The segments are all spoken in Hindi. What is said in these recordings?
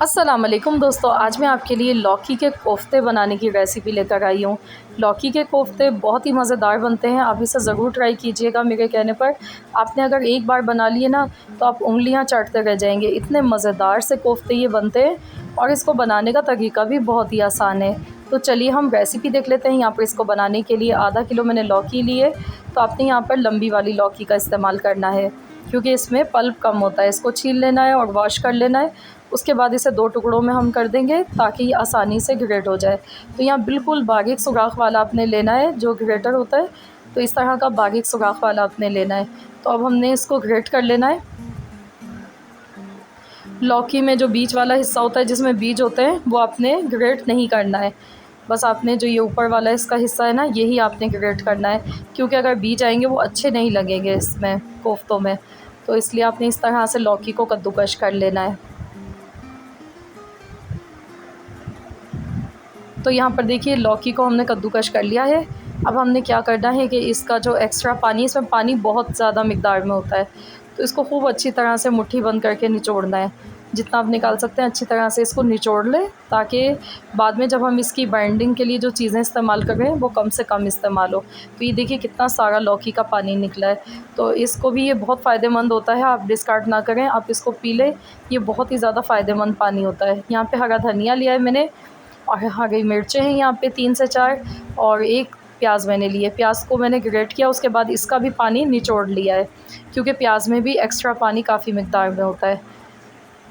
अस्सलाम वालेकुम दोस्तों, आज मैं आपके लिए लौकी के कोफ़्ते बनाने की रेसिपी लेकर आई हूँ। लौकी के कोफ़्ते बहुत ही मज़ेदार बनते हैं, आप इसे ज़रूर ट्राई कीजिएगा मेरे कहने पर। आपने अगर एक बार बना लिए ना, तो आप उँगलियाँ चाटते रह जाएँगे, इतने मज़ेदार से कोफ़्ते ये बनते हैं और इसको बनाने का तरीका भी बहुत ही आसान है। तो चलिए हम रेसिपी देख लेते हैं। यहाँ पर इसको बनाने के लिए आधा किलो मैंने लौकी ली है, तो आपने यहाँ पर लंबी वाली लौकी का इस्तेमाल करना है, क्योंकि इसमें पल्प कम होता है। इसको छील लेना है और वॉश कर लेना है। उसके बाद इसे 2 टुकड़ों में हम कर देंगे ताकि ये आसानी से ग्रेट हो जाए। तो यहाँ बिल्कुल बारीक सुराख वाला आपने लेना है, जो ग्रेटर होता है, तो इस तरह का बारीक सुराख वाला आपने लेना है। तो अब हमने इसको ग्रेट कर लेना है। लौकी में जो बीच वाला हिस्सा होता है, जिसमें बीज होते हैं, वो आपने ग्रेट नहीं करना है। बस आपने जो ये ऊपर वाला इसका हिस्सा है ना, यही आपने ग्रेट करना है, क्योंकि अगर बीज आएँगे वो अच्छे नहीं लगेंगे इसमें कोफ्तों में। तो इसलिए आपने इस तरह से लौकी को कद्दूकस कर लेना है। तो यहाँ पर देखिए लौकी को हमने कद्दूकस कर लिया है। अब हमने क्या करना है कि इसका जो एक्स्ट्रा पानी, इसमें पानी बहुत ज़्यादा मिक़दार में होता है, तो इसको खूब अच्छी तरह से मुट्ठी बंद करके निचोड़ना है। जितना आप निकाल सकते हैं अच्छी तरह से इसको निचोड़ लें, ताकि बाद में जब हम इसकी बाइंडिंग के लिए जो चीज़ें इस्तेमाल कर रहे हैं वो कम से कम इस्तेमाल हो। तो ये देखिए कितना सारा लौकी का पानी निकला है। तो इसको भी ये बहुत फ़ायदेमंद होता है, आप डिस्कार्ड ना करें, आप इसको पी लें, ये बहुत ही ज़्यादा फ़ायदेमंद पानी होता है। यहाँ पे हरा धनिया लिया है मैंने, और हरी मिर्चें हैं यहाँ पे 3 से 4, और 1 प्याज मैंने लिए। प्याज को मैंने ग्रेट किया, उसके बाद इसका भी पानी निचोड़ लिया है, क्योंकि प्याज में भी एक्स्ट्रा पानी काफ़ी मिक़दार में होता है।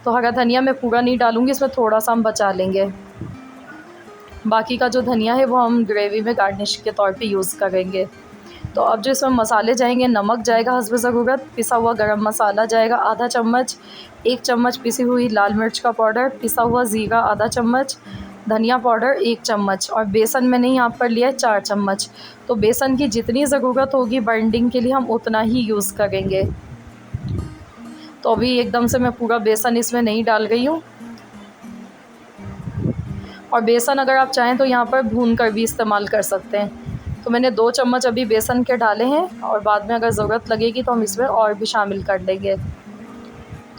तो हरा धनिया मैं पूरा नहीं डालूँगी, इसमें थोड़ा-सा हम बचा लेंगे। बाकी का जो धनिया है वो हम ग्रेवी में गार्निश के तौर पे यूज़ करेंगे। तो अब जो इसमें मसाले जाएँगे, नमक जाएगा हस्ब ज़रूरत, पिसा हुआ गरम मसाला जाएगा आधा चम्मच, 1 चम्मच पिसी हुई लाल मिर्च का पाउडर, पिसा हुआ ज़ीरा आधा चम्मच, धनिया पाउडर 1 चम्मच, और बेसन मैंने यहाँ पर लिया है 4 चम्मच। तो बेसन की जितनी ज़रूरत होगी बाइंडिंग के लिए हम उतना ही यूज़ करेंगे। तो अभी एकदम से मैं पूरा बेसन इसमें नहीं डाल रही हूँ। और बेसन अगर आप चाहें तो यहाँ पर भून कर भी इस्तेमाल कर सकते हैं। तो मैंने 2 चम्मच अभी बेसन के डाले हैं, और बाद में अगर ज़रूरत लगेगी तो हम इसमें और भी शामिल कर लेंगे।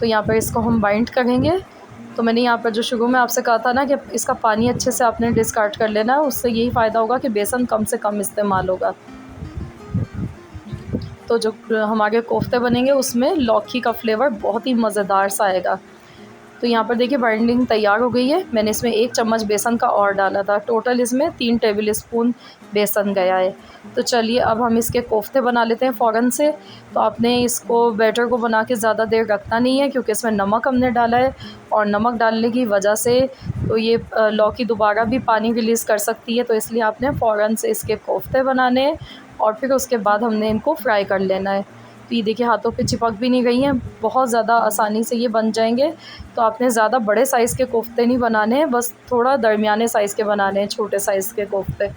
तो यहाँ पर इसको हम बाइंड करेंगे। तो मैंने यहाँ पर जो शुरू में आपसे कहा था ना कि इसका पानी अच्छे से आपने डिस्कार्ड कर लेना है, उससे यही फ़ायदा होगा कि बेसन कम से कम इस्तेमाल होगा। तो जो हमारे कोफ्ते बनेंगे उसमें लौकी का फ्लेवर बहुत ही मज़ेदार सा आएगा। तो यहाँ पर देखिए बाइंडिंग तैयार हो गई है। मैंने इसमें 1 चम्मच बेसन का और डाला था, टोटल इसमें 3 टेबल स्पून बेसन गया है। तो चलिए अब हम इसके कोफ्ते बना लेते हैं फ़ौरन से। तो आपने इसको बैटर को बना के ज़्यादा देर रखना नहीं है, क्योंकि इसमें नमक हमने डाला है, और नमक डालने की वजह से तो ये लौकी दोबारा भी पानी रिलीज़ कर सकती है। तो इसलिए आपने फ़ौरन से इसके कोफ्ते बनाने हैं, और फिर उसके बाद हमने इनको फ्राई कर लेना है। तो ये देखिए हाथों पे चिपक भी नहीं गई हैं, बहुत ज़्यादा आसानी से ये बन जाएंगे। तो आपने ज़्यादा बड़े साइज़ के कोफ्ते नहीं बनाने हैं, बस थोड़ा दरमियाने साइज़ के बनाने हैं, छोटे साइज़ के कोफ्ते।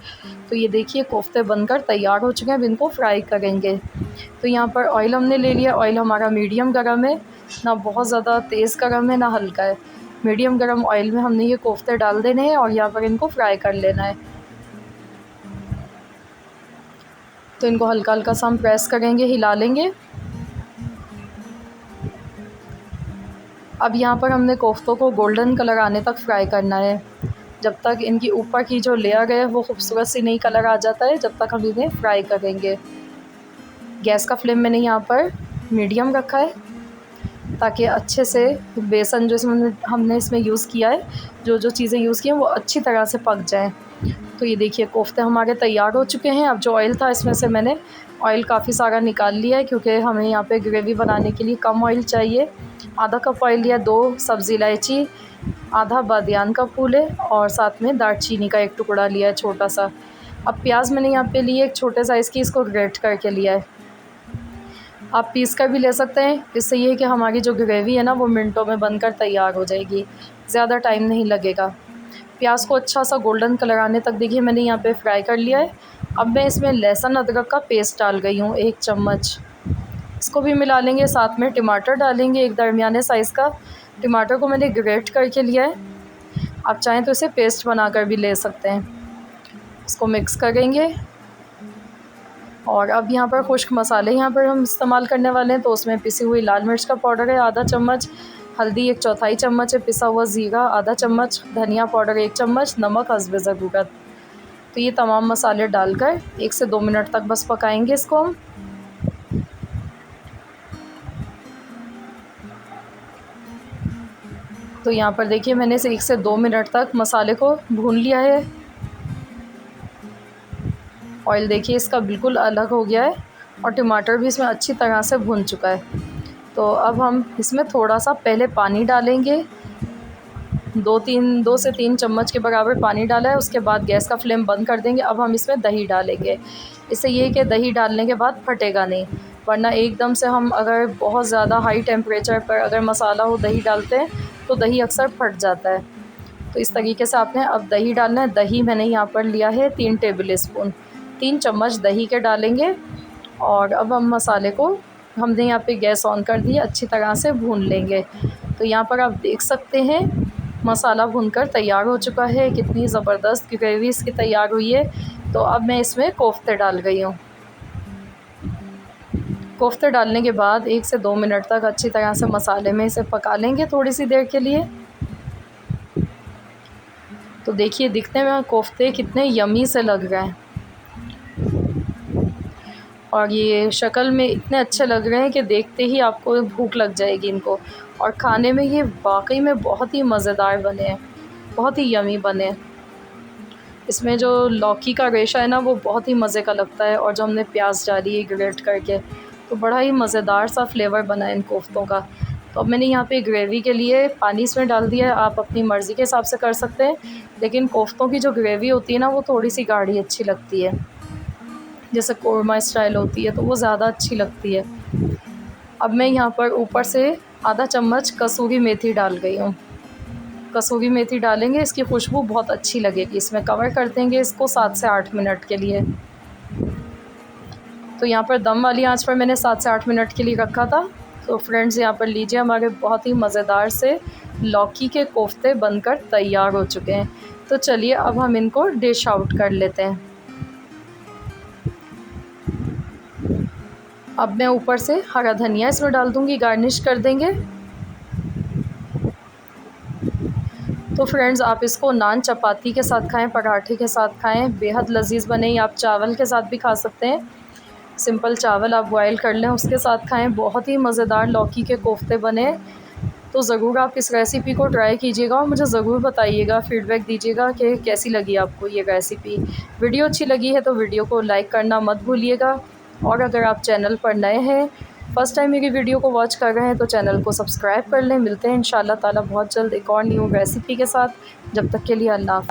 तो ये देखिए कोफ्ते बनकर तैयार हो चुके हैं, अब इनको फ्राई करेंगे। तो यहाँ पर ऑयल हमने ले लिया, ऑयल हमारा मीडियम गर्म है, ना बहुत ज़्यादा तेज़ गर्म है ना हल्का है। मीडियम गर्म ऑयल में हमने ये कोफ्ते डाल देने हैं, और यहाँ पर इनको फ्राई कर लेना है। तो इनको हल्का-हल्का सा हम प्रेस करेंगे, हिला लेंगे। अब यहाँ पर हमने कोफ्तों को गोल्डन कलर आने तक फ्राई करना है। जब तक इनकी ऊपर की जो लेयर है वो खूबसूरत सी नहीं कलर आ जाता है, जब तक हम इन्हें फ्राई करेंगे। गैस का फ्लेम मैंने यहाँ पर मीडियम रखा है, ताकि अच्छे से बेसन जो इसमें हमने इसमें यूज़ किया है, जो चीज़ें यूज़ की हैं वो अच्छी तरह से पक जाएँ। तो ये देखिए कोफ्ते हमारे तैयार हो चुके हैं। अब जो ऑयल था इसमें से मैंने ऑयल काफ़ी सारा निकाल लिया है, क्योंकि हमें यहाँ पे ग्रेवी बनाने के लिए कम ऑयल चाहिए। आधा कप ऑयल लिया, 2 सब्ज़ी इलायची, आधा बादियान का फूल है, और साथ में दालचीनी का 1 टुकड़ा लिया है छोटा सा। अब प्याज मैंने यहाँ पे लिए एक छोटे साइज़ की, इसको ग्रेट करके लिया है। आप पीस कर भी ले सकते हैं, इससे ये है कि हमारी जो ग्रेवी है ना वो मिनटों में बनकर तैयार हो जाएगी, ज़्यादा टाइम नहीं लगेगा। प्याज को अच्छा सा गोल्डन कलर आने तक देखिए मैंने यहाँ पे फ्राई कर लिया है। अब मैं इसमें लहसुन अदरक का पेस्ट डाल गई हूँ 1 चम्मच, इसको भी मिला लेंगे। साथ में टमाटर डालेंगे, एक दरमियाने साइज़ का टमाटर को मैंने ग्रेट करके लिया है, आप चाहें तो इसे पेस्ट बनाकर भी ले सकते हैं। इसको मिक्स करेंगे, और अब यहाँ पर खुश्क मसाले यहाँ पर हम इस्तेमाल करने वाले हैं। तो उसमें पिसी हुई लाल मिर्च का पाउडर है आधा चम्मच, हल्दी 1 चौथाई चम्मच है, पिसा हुआ ज़ीरा आधा चम्मच, धनिया पाउडर 1 चम्मच, नमक हस्बे ज़रूरत। तो ये तमाम मसाले डालकर 1 से 2 मिनट तक बस पकाएंगे इसको हम। तो यहाँ पर देखिए मैंने इसे 1 से 2 मिनट तक मसाले को भून लिया है। ऑयल देखिए इसका बिल्कुल अलग हो गया है और टमाटर भी इसमें अच्छी तरह से भुन चुका है। तो अब हम इसमें थोड़ा सा पहले पानी डालेंगे, 2 से 3 चम्मच के बराबर पानी डाला है। उसके बाद गैस का फ्लेम बंद कर देंगे। अब हम इसमें दही डालेंगे। इससे ये है कि दही डालने के बाद फटेगा नहीं, वरना एकदम से हम अगर बहुत ज़्यादा हाई टेम्परेचर पर अगर मसाला हो दही डालते हैं तो दही अक्सर फट जाता है। तो इस तरीके से आपने अब दही डालना है। दही मैंने यहाँ पर लिया है 3 टेबल स्पून, 3 चम्मच दही के डालेंगे। और अब हम मसाले को हमने यहाँ पे गैस ऑन कर दिया, अच्छी तरह से भून लेंगे। तो यहाँ पर आप देख सकते हैं मसाला भुनकर तैयार हो चुका है, कितनी ज़बरदस्त ग्रेवी इसकी तैयार हुई है। तो अब मैं इसमें कोफ्ते डाल गई हूँ। कोफ्ते डालने के बाद 1 से 2 मिनट तक अच्छी तरह से मसाले में इसे पका लेंगे थोड़ी सी देर के लिए। तो देखिए दिखने में कोफ्ते कितने यमी से लग रहे हैं और ये शक्ल में इतने अच्छे लग रहे हैं कि देखते ही आपको भूख लग जाएगी इनको। और खाने में ये वाकई में बहुत ही मज़ेदार बने हैं, बहुत ही यमी बने। इसमें जो लौकी का रेशा है ना वो बहुत ही मज़े का लगता है, और जो हमने प्याज डाली है ग्रेट करके, तो बड़ा ही मज़ेदार सा फ्लेवर बना है इन कोफ्तों का। तो अब मैंने यहाँ पे ग्रेवी के लिए पानी इसमें डाल दिया है। आप अपनी मर्ज़ी के हिसाब से कर सकते हैं, लेकिन कोफ्तों की जो ग्रेवी होती है ना वो थोड़ी सी गाढ़ी अच्छी लगती है, जैसे कोरमा स्टाइल होती है तो वो ज़्यादा अच्छी लगती है। अब मैं यहाँ पर ऊपर से आधा चम्मच कसूरी मेथी डाल गई हूँ। कसूरी मेथी डालेंगे, इसकी खुशबू बहुत अच्छी लगेगी। इसमें कवर कर देंगे इसको 7 से 8 मिनट के लिए। तो यहाँ पर दम वाली आंच पर मैंने 7 से 8 मिनट के लिए रखा था। तो फ्रेंड्स यहाँ पर लीजिए हमारे बहुत ही मज़ेदार से लौकी के कोफ्ते बनकर तैयार हो चुके हैं। तो चलिए अब हम इनको डिश आउट कर लेते हैं। अब मैं ऊपर से हरा धनिया इसमें डाल दूँगी, गार्निश कर देंगे। तो फ्रेंड्स आप इसको नान चपाती के साथ खाएं, पराठे के साथ खाएं, बेहद लजीज बने। आप चावल के साथ भी खा सकते हैं, सिंपल चावल आप बॉयल कर लें उसके साथ खाएं। बहुत ही मज़ेदार लौकी के कोफ्ते बने। तो ज़रूर आप इस रेसिपी को ट्राई कीजिएगा और मुझे ज़रूर बताइएगा, फ़ीडबैक दीजिएगा कि कैसी लगी आपको ये रेसिपी। वीडियो अच्छी लगी है तो वीडियो को लाइक करना मत भूलिएगा, और अगर आप चैनल पर नए हैं, फ़र्स्ट टाइम मेरी वीडियो को वॉच कर रहे हैं, तो चैनल को सब्सक्राइब कर लें। मिलते हैं इंशाल्लाह ताला बहुत जल्द एक और न्यू रेसिपी के साथ। जब तक के लिए अल्लाह हाफ़िज़।